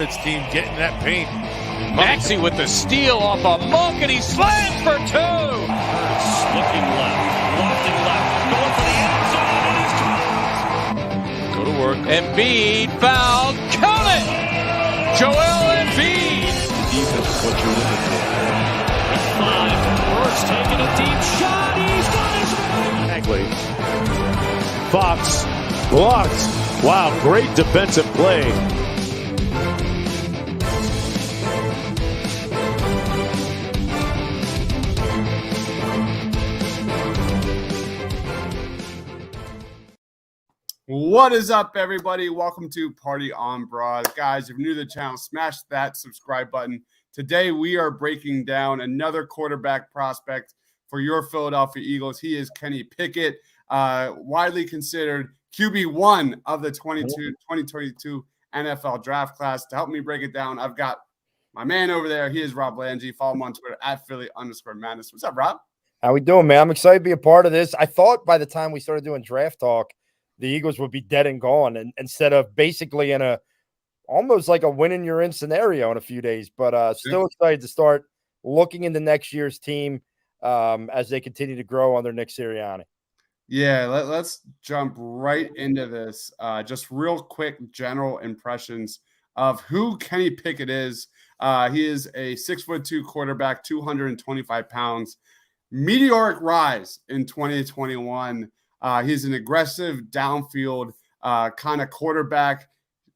Its team getting that paint. Maxey with the steal off a Monk, and he slams for two. Hurts looking left, lofting left, going for the end zone, and he's caught. Go to work. Embiid fouled. Count it. Joel Embiid. Defense is what you're looking for. With 5, Hurts taking a deep shot. He's got his Bagley. Fox blocked. Wow, great defensive play. What is up, everybody? Welcome to Party on Broad. Guys, if you're new to the channel, smash that subscribe button. Today, we are breaking down another quarterback prospect for your Philadelphia Eagles. He is Kenny Pickett, widely considered QB1 of the 2022 NFL draft class. To help me break it down, I've got my man over there. He is Rob Lange. Follow him on Twitter at Philly_Madness. What's up, Rob? How we doing, man? I'm excited to be a part of this. I thought by the time we started doing draft talk, the Eagles would be dead and gone, and instead of basically in a almost like a win you're in scenario in a few days. But still excited to start looking into next year's team as they continue to grow under Nick Sirianni. Yeah, let's jump right into this. Just real quick general impressions of who Kenny Pickett is. He is a 6'2" quarterback, 225 pounds, meteoric rise in 2021. He's an aggressive downfield kind of quarterback,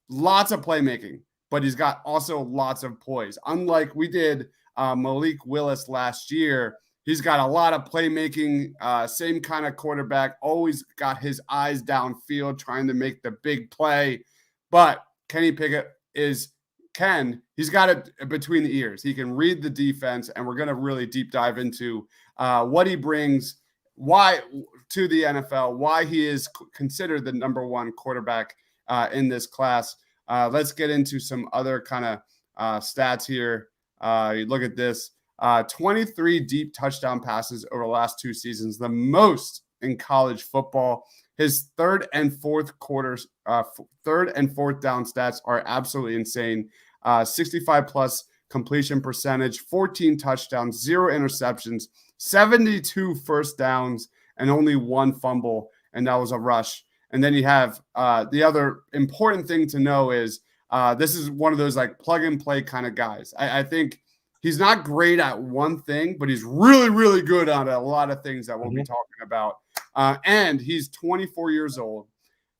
lots of playmaking, but he's got also lots of poise. Unlike we did Malik Willis last year, he's got a lot of playmaking, same kind of quarterback, always got his eyes downfield trying to make the big play. But Kenny Pickett he's got it between the ears. He can read the defense, and we're going to really deep dive into what he brings, why to the NFL, why he is considered the number one quarterback in this class. Let's get into some other kind of stats here. You look at this, 23 deep touchdown passes over the last 2 seasons, the most in college football. His third and fourth down stats are absolutely insane. 65 plus completion percentage, 14 touchdowns, 0 interceptions, 72 first downs, and only 1 fumble, and that was a rush. And then you have the other important thing to know is this is one of those like plug and play kind of guys. I think he's not great at one thing, but he's really, really good on a lot of things that we'll be talking about. And he's 24 years old.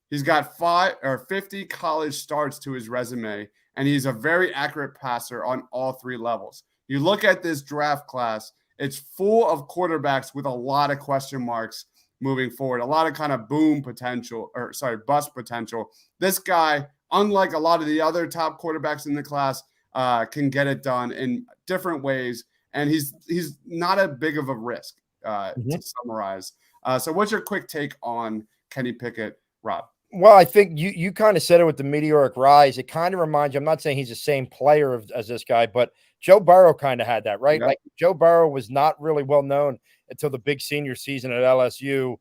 He's got 50 college starts to his resume, and he's a very accurate passer on all 3 levels. You look at this draft class, it's full of quarterbacks with a lot of question marks moving forward, a lot of kind of bust potential. This guy, unlike a lot of the other top quarterbacks in the class, can get it done in different ways, and he's not a big of a risk to summarize. So what's your quick take on Kenny Pickett, Rob? Well, I think you kind of said it with the meteoric rise. It kind of reminds you, I'm not saying he's the same player as this guy, but Joe Burrow kind of had that, right? Yep. Like Joe Burrow was not really well known until the big senior season at LSU,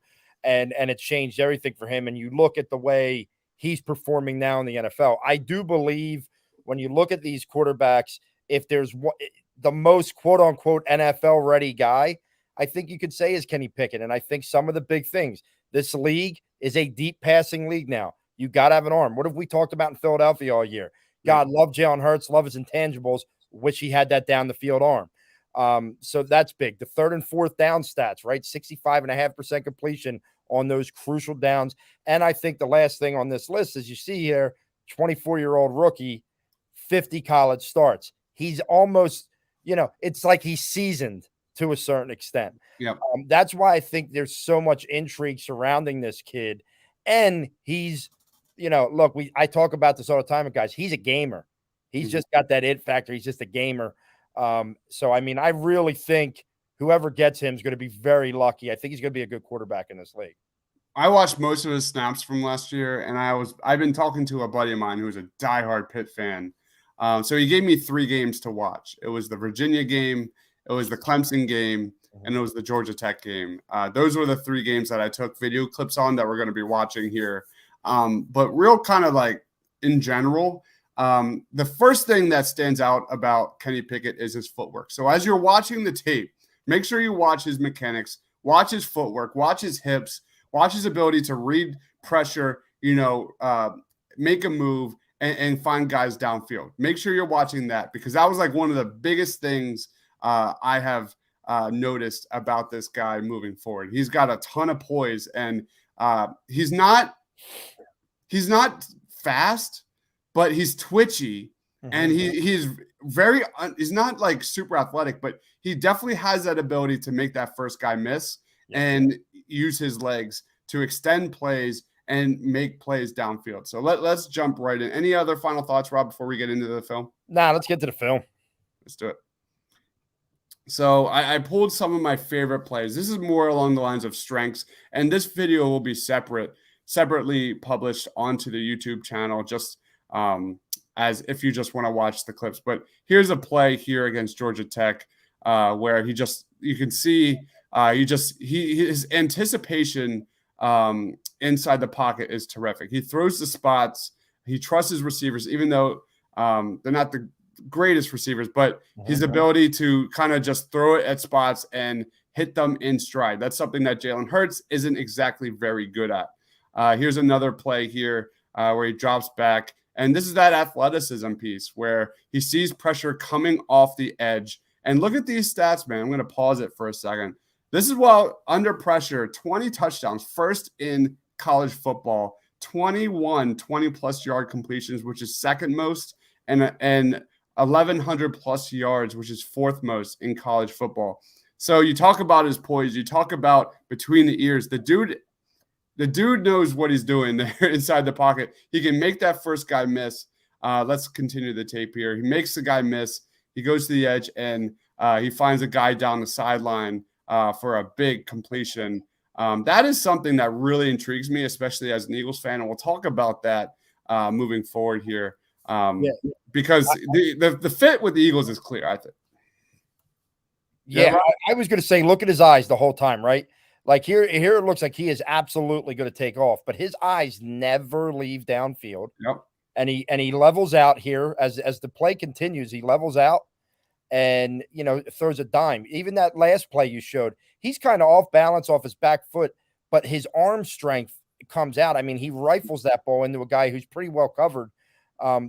and it changed everything for him. And you look at the way he's performing now in the NFL. I do believe when you look at these quarterbacks, if there's the most quote-unquote NFL-ready guy, I think you could say is Kenny Pickett. And I think some of the big things, this league is a deep passing league now. You got to have an arm. What have we talked about in Philadelphia all year? God, love Jalen Hurts, love his intangibles, which he had that down the field arm. So that's big. The third and fourth down stats, right? 65.5% completion on those crucial downs. And I think the last thing on this list, as you see here, 24-year-old rookie, 50 college starts. He's almost, it's like he's seasoned to a certain extent. Yep. That's why I think there's so much intrigue surrounding this kid. And he's, look, I talk about this all the time, guys. He's a gamer. He's just got that it factor. He's just a gamer. So, I mean, I really think whoever gets him is going to be very lucky. I think he's going to be a good quarterback in this league. I watched most of his snaps from last year, and I've been talking to a buddy of mine who's a diehard Pitt fan. So he gave me 3 games to watch. It was the Virginia game, it was the Clemson game, and it was the Georgia Tech game. Those were the 3 games that I took video clips on that we're going to be watching here. But real kind of like in general, The first thing that stands out about Kenny Pickett is his footwork. So as you're watching the tape, make sure you watch his mechanics, watch his footwork, watch his hips, watch his ability to read pressure, make a move and find guys downfield. Make sure you're watching that, because that was like one of the biggest things I have noticed about this guy moving forward. He's got a ton of poise, and he's not fast, but he's twitchy, and he's not like super athletic, but he definitely has that ability to make that first guy miss and use his legs to extend plays and make plays downfield. So let's jump right in. Any other final thoughts, Rob, before we get into the film? Nah, let's get to the film. Let's do it. So I pulled some of my favorite plays. This is more along the lines of strengths, and this video will be separately published onto the YouTube channel, just as if you just want to watch the clips. But here's a play here against Georgia Tech where you can see his anticipation inside the pocket is terrific. He throws the spots. He trusts his receivers, even though they're not the greatest receivers, but his ability to kind of just throw it at spots and hit them in stride. That's something that Jalen Hurts isn't exactly very good at. Here's another play here where he drops back. And this is that athleticism piece where he sees pressure coming off the edge. And look at these stats, man. I'm going to pause it for a second. This is while under pressure, 20 touchdowns, first in college football, 21 20-plus yard completions, which is second most, and 1,100 plus yards, which is fourth most in college football. So you talk about his poise, you talk about between the ears. The dude knows what he's doing there inside the pocket. He can make that first guy miss. Let's continue the tape here. He makes the guy miss. He goes to the edge, and he finds a guy down the sideline for a big completion. That is something that really intrigues me, especially as an Eagles fan, and we'll talk about that moving forward here. Because the fit with the Eagles is clear, I think. Yeah, I was going to say, look at his eyes the whole time, right? Like here it looks like he is absolutely going to take off, but his eyes never leave downfield. Yep. And he levels out here as the play continues. He levels out and throws a dime. Even that last play you showed, he's kind of off balance off his back foot, but his arm strength comes out. I mean, he rifles that ball into a guy who's pretty well covered.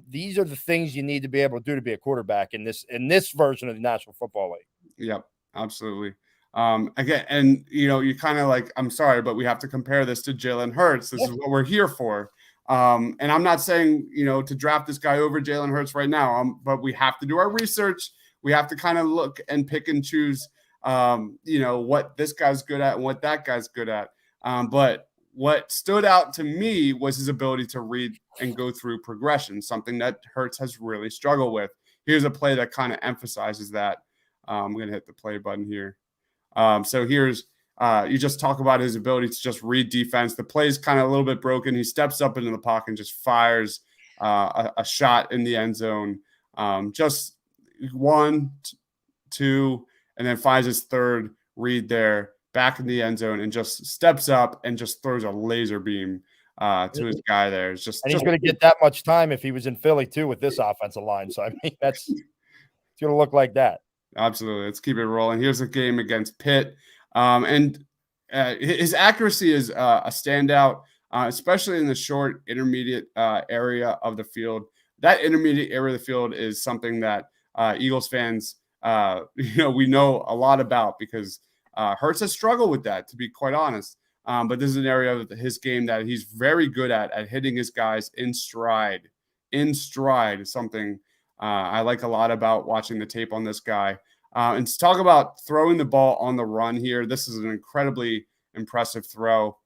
These are the things you need to be able to do to be a quarterback in this version of the National Football League. Yep, absolutely. Again, and you kind of like, I'm sorry, but we have to compare this to Jalen Hurts. This is what we're here for. And I'm not saying, to draft this guy over Jalen Hurts right now, but we have to do our research. We have to kind of look and pick and choose, what this guy's good at and what that guy's good at. But what stood out to me was his ability to read and go through progression, something that Hurts has really struggled with. Here's a play that kind of emphasizes that. I'm going to hit the play button here. So here's you just talk about his ability to just read defense. The play's kind of a little bit broken. He steps up into the pocket and just fires a shot in the end zone. Just 1, 2, and then finds his third read there back in the end zone and just steps up and just throws a laser beam to his guy there. It's just, and he's going to get that much time if he was in Philly too with this offensive line. So I mean, it's going to look like that. Absolutely. Let's keep it rolling. Here's a game against Pitt. And his accuracy is a standout, especially in the short, intermediate area of the field. That intermediate area of the field is something that Eagles fans, we know a lot about because Hurts has struggled with that, to be quite honest. But this is an area of his game that he's very good at hitting his guys in stride. In stride is something I like a lot about watching the tape on this guy. And to talk about throwing the ball on the run here, this is an incredibly impressive throw.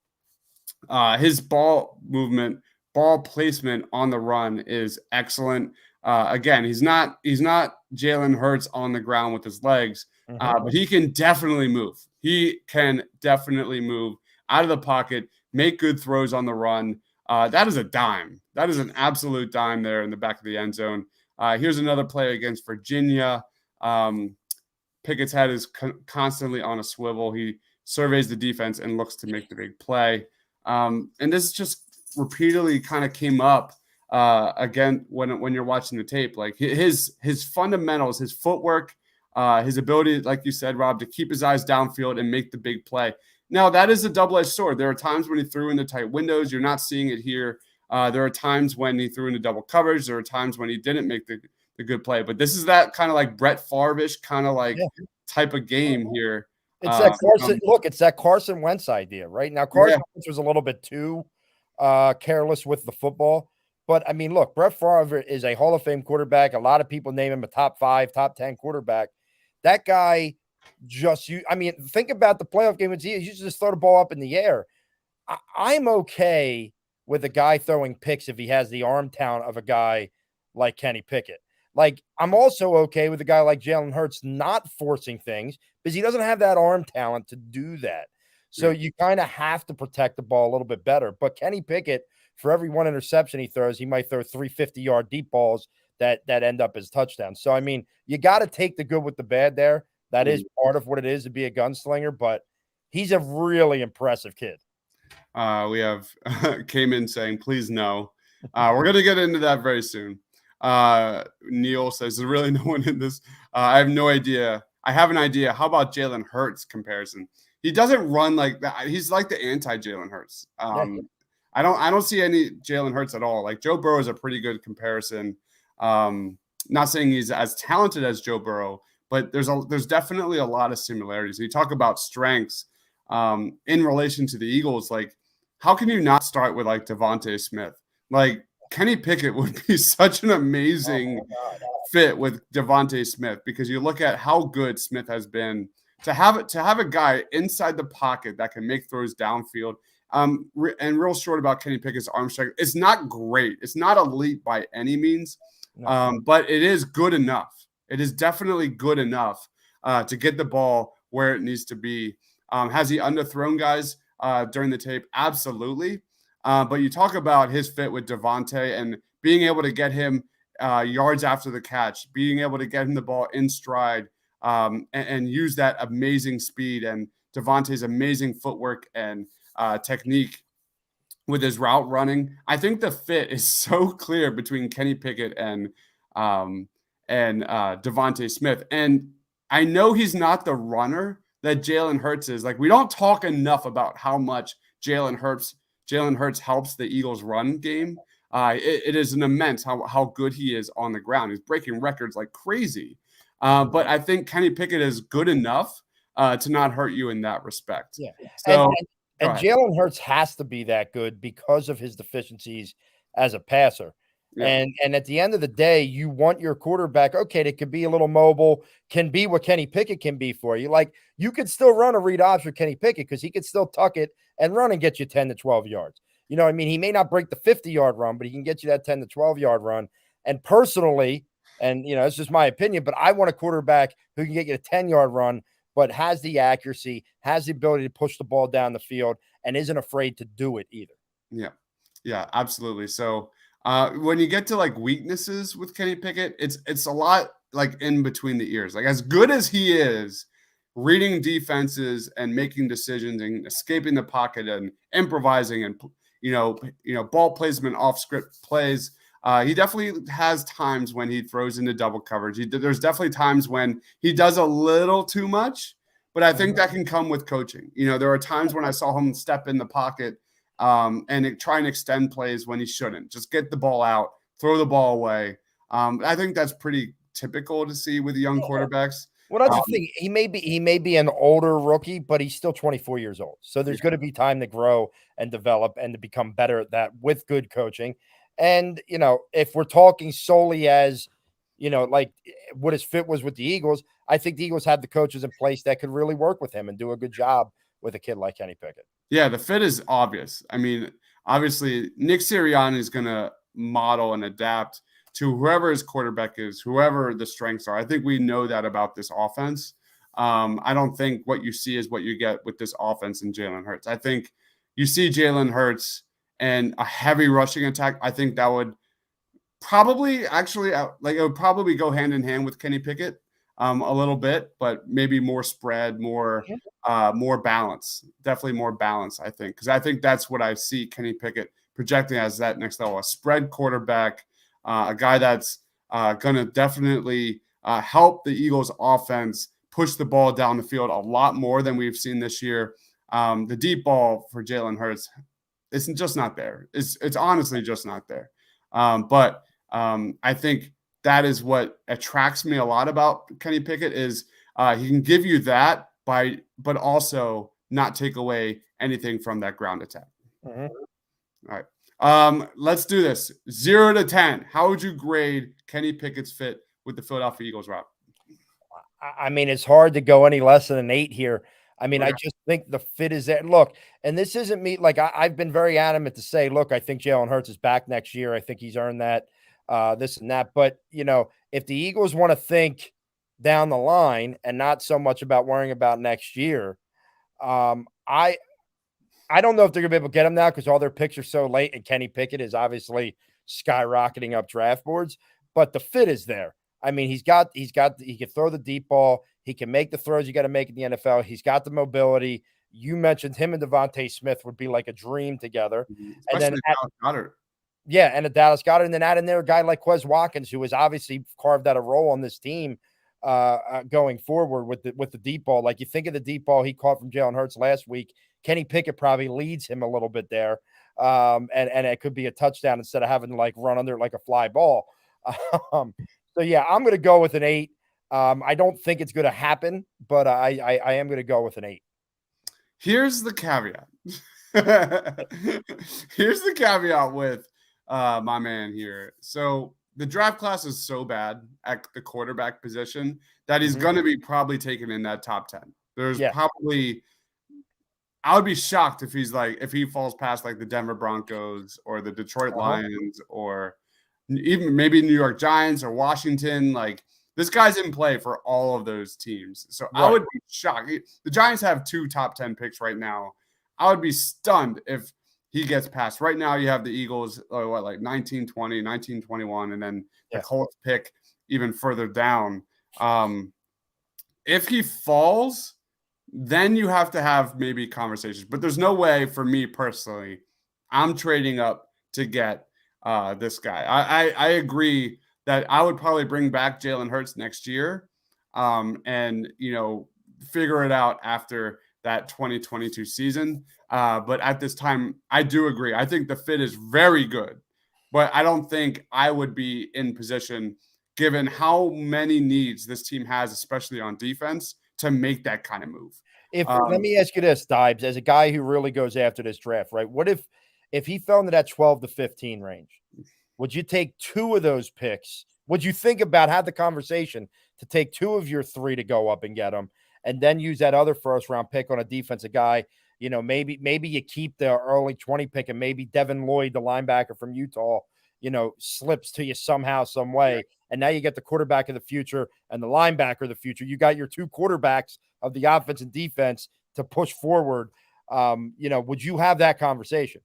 His ball movement, ball placement on the run is excellent. Again, he's not Jalen Hurts on the ground with his legs, but he can definitely move. He can definitely move out of the pocket, make good throws on the run. That is a dime. That is an absolute dime there in the back of the end zone. Here's another play against Virginia. Pickett's head is constantly on a swivel. He surveys the defense and looks to make the big play. And this just repeatedly kind of came up again when you're watching the tape. Like his fundamentals, his footwork, his ability, like you said, Rob, to keep his eyes downfield and make the big play. Now, that is a double-edged sword. There are times when he threw into tight windows. You're not seeing it here. There are times when he threw into double coverage. There are times when he didn't make the good play. But this is that kind of like Brett Favre-ish kind of like type of game here. It's that Carson. Look, it's that Carson Wentz idea, right? Now, Carson Wentz was a little bit too careless with the football. But, I mean, look, Brett Favre is a Hall of Fame quarterback. A lot of people name him a top 5, top 10 quarterback. That guy think about the playoff game. You just throw the ball up in the air. I'm okay with a guy throwing picks if he has the arm talent of a guy like Kenny Pickett. Like, I'm also okay with a guy like Jalen Hurts not forcing things because he doesn't have that arm talent to do that. So you kind of have to protect the ball a little bit better. But Kenny Pickett, for every one interception he throws, he might throw 3 50-yard deep balls that end up as touchdowns. So, I mean, you got to take the good with the bad there. That is part of what it is to be a gunslinger, but he's a really impressive kid. We have came in saying, please no. We're going to get into that very soon. Neil says, there's really no one in this. I have no idea. I have an idea. How about Jalen Hurts comparison? He doesn't run like that. He's like the anti-Jalen Hurts. I don't see any Jalen Hurts at all. Like Joe Burrow is a pretty good comparison. Not saying he's as talented as Joe Burrow, but there's definitely a lot of similarities. You talk about strengths in relation to the Eagles. Like, how can you not start with like Devontae Smith? Like Kenny Pickett would be such an amazing fit with Devontae Smith because you look at how good Smith has been. To have a guy inside the pocket that can make throws downfield. And real short about Kenny Pickett's arm strength. It's not great. It's not elite by any means, but it is good enough. It is definitely good enough to get the ball where it needs to be. Has he underthrown guys during the tape? Absolutely. But you talk about his fit with Devontae and being able to get him yards after the catch, being able to get him the ball in stride and use that amazing speed and Devontae's amazing footwork and technique with his route running. I think the fit is so clear between Kenny Pickett and Devontae Smith. And I know he's not the runner that Jalen Hurts is. Like, we don't talk enough about how much Jalen Hurts helps the Eagles' run game. It is an immense how good he is on the ground. He's breaking records like crazy. But I think Kenny Pickett is good enough to not hurt you in that respect. Yeah. So, and Jalen Hurts has to be that good because of his deficiencies as a passer. Yeah. And at the end of the day, you want your quarterback, okay, that could be a little mobile, can be what Kenny Pickett can be for you. Like, you could still run a read option with Kenny Pickett because he could still tuck it and run and get you 10 to 12 yards. You know what I mean? He may not break the 50-yard run, but he can get you that 10 to 12-yard run. And personally, and, you know, it's just my opinion, but I want a quarterback who can get you a 10-yard run, but has the accuracy, has the ability to push the ball down the field, and isn't afraid to do it either. Yeah, absolutely. So when you get to like weaknesses with Kenny Pickett, it's a lot like in between the ears. Like, as good as he is reading defenses and making decisions and escaping the pocket and improvising and ball placement off script plays, he definitely has times when he throws into double coverage. There's definitely times when he does a little too much, but I think that can come with coaching. You know, there are times when I saw him step in the pocket and try and extend plays when he shouldn't. Just get the ball out, throw the ball away. I think that's pretty typical to see with young quarterbacks. Well, that's the thing. He may be an older rookie, but he's still 24 years old. So there's going to be time to grow and develop and to become better at that with good coaching. And, you know, if we're talking solely as, you know, like what his fit was with the Eagles, I think the Eagles had the coaches in place that could really work with him and do a good job with a kid like Kenny Pickett. Yeah, the fit is obvious. I mean, obviously, Nick Sirianni is going to model and adapt to whoever his quarterback is, whoever the strengths are. I think we know that about this offense. I don't think what you see is what you get with this offense and Jalen Hurts. I think you see Jalen Hurts and a heavy rushing attack. I think that would probably it would probably go hand in hand with Kenny Pickett a little bit, but maybe more spread, more balance, definitely more balance, I think, because I think that's what I see Kenny Pickett projecting as that next level, a spread quarterback, a guy that's going to definitely help the Eagles offense push the ball down the field a lot more than we've seen this year. The deep ball for Jalen Hurts, it's just not there. It's honestly just not there. But I think that is what attracts me a lot about Kenny Pickett is he can give you that but also not take away anything from that ground attack. Mm-hmm. All right. Let's do this. 0 to 10. How would you grade Kenny Pickett's fit with the Philadelphia Eagles, Rob? I mean, it's hard to go any less than an 8 here. I mean, Okay. I just think the fit is there. Look, and this isn't me. Like I've been very adamant to say, look, I think Jalen Hurts is back next year. I think he's earned that, this and that. But, if the Eagles want to think down the line and not so much about worrying about next year, I don't know if they're going to be able to get him now because all their picks are so late, and Kenny Pickett is obviously skyrocketing up draft boards. But the fit is there. I mean, he can throw the deep ball. He can make the throws you got to make in the NFL. He's got the mobility. You mentioned him and Devontae Smith would be like a dream together. Especially And then Dallas Goedert. yeah, and a Dallas Goedert, and then add in there a guy like Quez Watkins, who has obviously carved out a role on this team going forward with the deep ball. Like you think of the deep ball he caught from Jalen Hurts last week. Kenny Pickett probably leads him a little bit there, and it could be a touchdown instead of having to like run under like a fly ball. So yeah, I'm going to go with an 8. I don't think it's going to happen, but I am going to go with an 8. Here's the caveat. Here's the caveat with my man here. So the draft class is so bad at the quarterback position that he's going to be probably taken in that top 10. There's probably, I would be shocked if he falls past like the Denver Broncos or the Detroit Lions or even maybe New York Giants or Washington. Like this guy's in play for all of those teams. So I would be shocked. The Giants have 2 top 10 picks right now. I would be stunned if he gets past. Right now you have the Eagles, like 19, 20, 19, 21, and then the Colts pick even further down. If he falls, then you have to have maybe conversations. But there's no way for me personally, I'm trading up to get this guy. I agree that I would probably bring back Jalen Hurts next year and, figure it out after that 2022 season. But at this time, I do agree. I think the fit is very good, but I don't think I would be in position, given how many needs this team has, especially on defense, to make that kind of move. Let me ask you this, Dibes, as a guy who really goes after this draft, right? What if he fell into that 12 to 15 range? Would you take 2 of those picks? Would you think about have the conversation to take 2 of your 3 to go up and get them, and then use that other first round pick on a defensive guy? Maybe you keep the early 20 pick and maybe Devin Lloyd, the linebacker from Utah, slips to you somehow, some way. And now you get the quarterback of the future and the linebacker of the future. You got your 2 quarterbacks of the offense and defense to push forward. Would you have that conversation?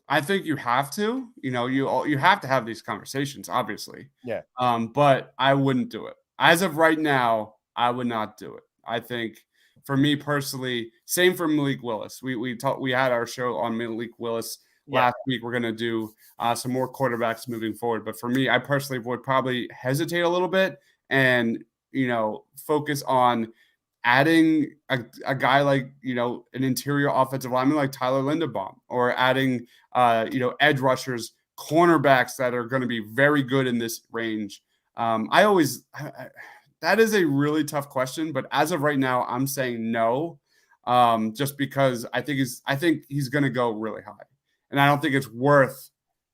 I think you have to, you have to have these conversations, obviously. Yeah. But I wouldn't do it. As of right now, I would not do it. I think for me personally, same for Malik Willis. We had our show on Malik Willis last week. We're going to do some more quarterbacks moving forward. But for me, I personally would probably hesitate a little bit and, focus on adding a guy like, an interior offensive lineman like Tyler Linderbaum, or adding, edge rushers, cornerbacks that are going to be very good in this range. That is a really tough question, but as of right now, I'm saying no, just because I think he's going to go really high, and I don't think it's worth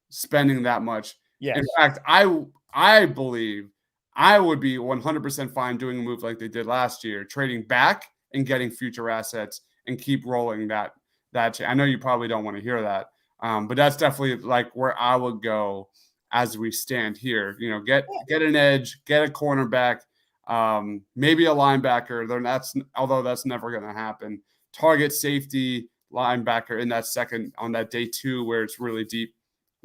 spending that much. Yes. In fact, I believe I would be 100% fine doing a move like they did last year, trading back and getting future assets and keep rolling that. I know you probably don't want to hear that, but that's definitely like where I would go as we stand here. Get an edge, get a cornerback. Maybe a linebacker. Although that's never going to happen. Target safety linebacker in that second on that day 2 where it's really deep.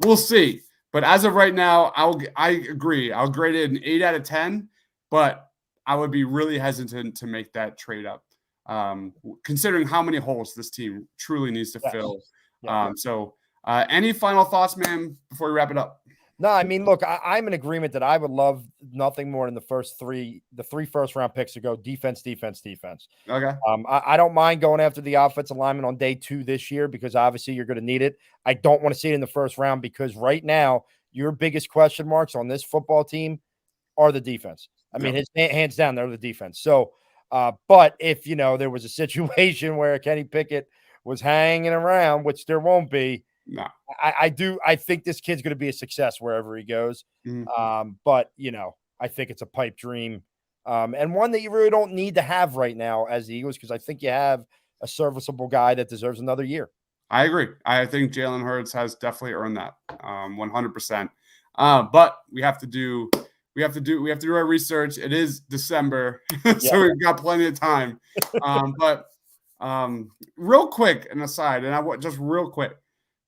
We'll see. But as of right now, I agree. I'll grade it an 8 out of 10. But I would be really hesitant to make that trade up, considering how many holes this team truly needs to fill. Any final thoughts, man, before we wrap it up? No, I mean, look, I'm in agreement that I would love nothing more than the three first round picks to go defense, defense, defense. Okay. I don't mind going after the offensive lineman on day 2 this year because obviously you're going to need it. I don't want to see it in the first round because right now your biggest question marks on this football team are the defense. I mean, hands down, they're the defense. So, but if there was a situation where Kenny Pickett was hanging around, which there won't be. No, I think this kid's going to be a success wherever he goes. But I think it's a pipe dream, and one that you really don't need to have right now as the Eagles because I think you have a serviceable guy that deserves another year. I agree. I think Jalen Hurts has definitely earned that, 100%. But we have to do our research. It is December, so we've got plenty of time. But real quick, an aside, and I want just real quick.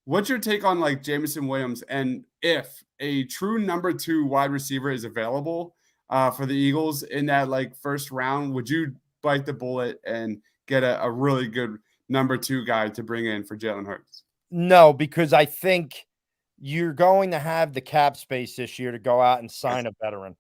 What's your take on like Jameson Williams and if a true number 2 wide receiver is available for the Eagles in that like first round, would you bite the bullet and get a really good number 2 guy to bring in for Jalen Hurts? No, because I think you're going to have the cap space this year to go out and sign a veteran.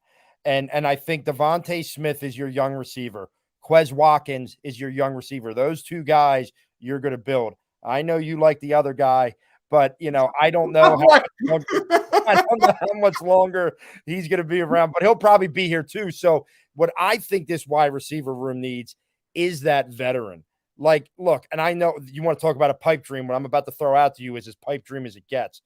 And I think Devontae Smith is your young receiver. Quez Watkins is your young receiver. Those 2 guys you're going to build. I know you like the other guy. But, I don't know how much longer he's going to be around, but he'll probably be here too. So what I think this wide receiver room needs is that veteran. Like, look, and I know you want to talk about a pipe dream. What I'm about to throw out to you is as pipe dream as it gets.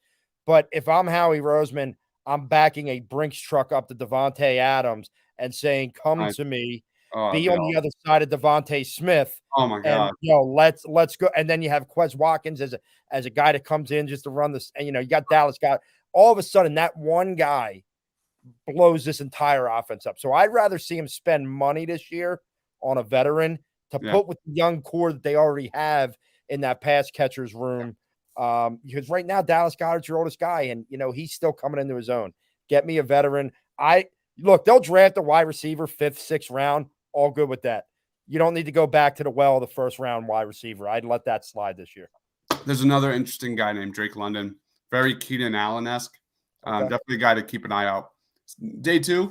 But if I'm Howie Roseman, I'm backing a Brinks truck up to Devontae Adams and saying, come to me. Be on the other side of Devontae Smith. Oh my God! And, let's go. And then you have Quez Watkins as a guy that comes in just to run this. And you got Dallas Scott. All of a sudden, that one guy blows this entire offense up. So I'd rather see him spend money this year on a veteran to put with the young core that they already have in that pass catcher's room. Because right now Dallas Goedert's your oldest guy, and he's still coming into his own. Get me a veteran. Look, they'll draft a wide receiver 5th, 6th round. All good with that. You don't need to go back to the well of the first round wide receiver. I'd let that slide this year. There's another interesting guy named Drake London. Very Keenan Allen-esque. Definitely a guy to keep an eye out. Day 2,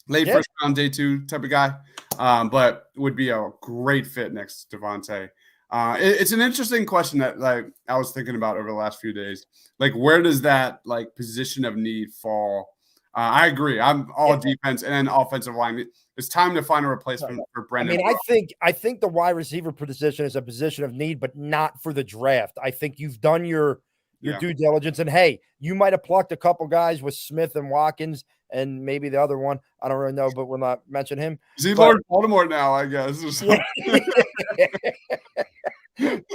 late first round, day 2 type of guy. But would be a great fit next to Devontae. It's an interesting question that like I was thinking about over the last few days. Like, where does that like position of need fall? I agree. I'm all defense and then offensive line. It's time to find a replacement for Brendan. I mean, I think the wide receiver position is a position of need, but not for the draft. I think you've done your due diligence. And hey, you might have plucked a couple guys with Smith and Watkins and maybe the other one. I don't really know, but we'll not mention him. Is he Lord Baltimore now, I guess?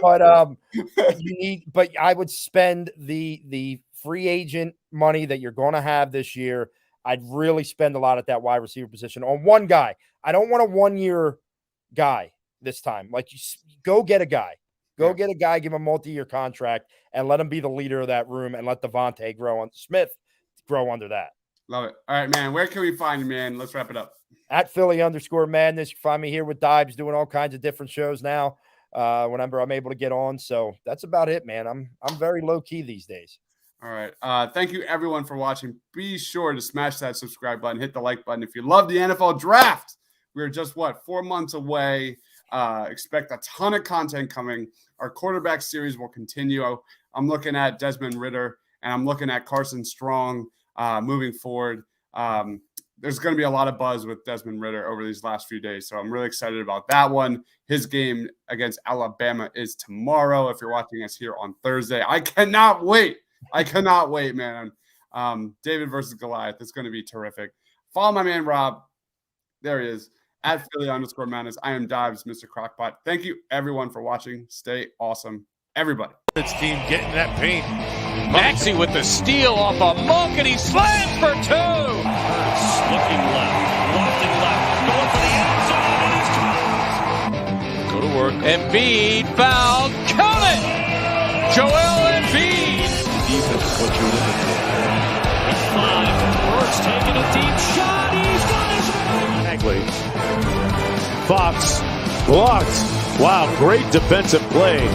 But I would spend the free agent money that you're going to have this year. I'd really spend a lot at that wide receiver position on one guy. I don't want a 1-year guy this time. Like, you go get a guy. Get a guy, give him a multi-year contract, and let him be the leader of that room, and let Devontae Smith grow under that. Love it. All right, man. Where can we find you, man? Let's wrap it up. At Philly_Madness. You can find me here with Dibes doing all kinds of different shows now whenever I'm able to get on. So that's about it, man. I'm very low-key these days. All right. Thank you, everyone, for watching. Be sure to smash that subscribe button, hit the like button. If you love the NFL draft, we're just, 4 months away. Expect a ton of content coming. Our quarterback series will continue. I'm looking at Desmond Ridder, and I'm looking at Carson Strong moving forward. There's going to be a lot of buzz with Desmond Ridder over these last few days, so I'm really excited about that one. His game against Alabama is tomorrow if you're watching us here on Thursday. I cannot wait. Man. David versus Goliath. It's going to be terrific. Follow my man, Rob. There he is. At Philly_Madness. I am Dibes, Mr. Crockpot. Thank you, everyone, for watching. Stay awesome. Everybody. This team getting that paint. Maxey with the steal off a Monk, and he slams for 2. Hurts looking left, lofting left, going for the end zone, and he's Go to work. Embiid fouled. Count it! Joel Embiid. defense is what you're looking for. With 5, Hurts taking a deep shot. He's got his Fox blocked. Wow, great defensive play.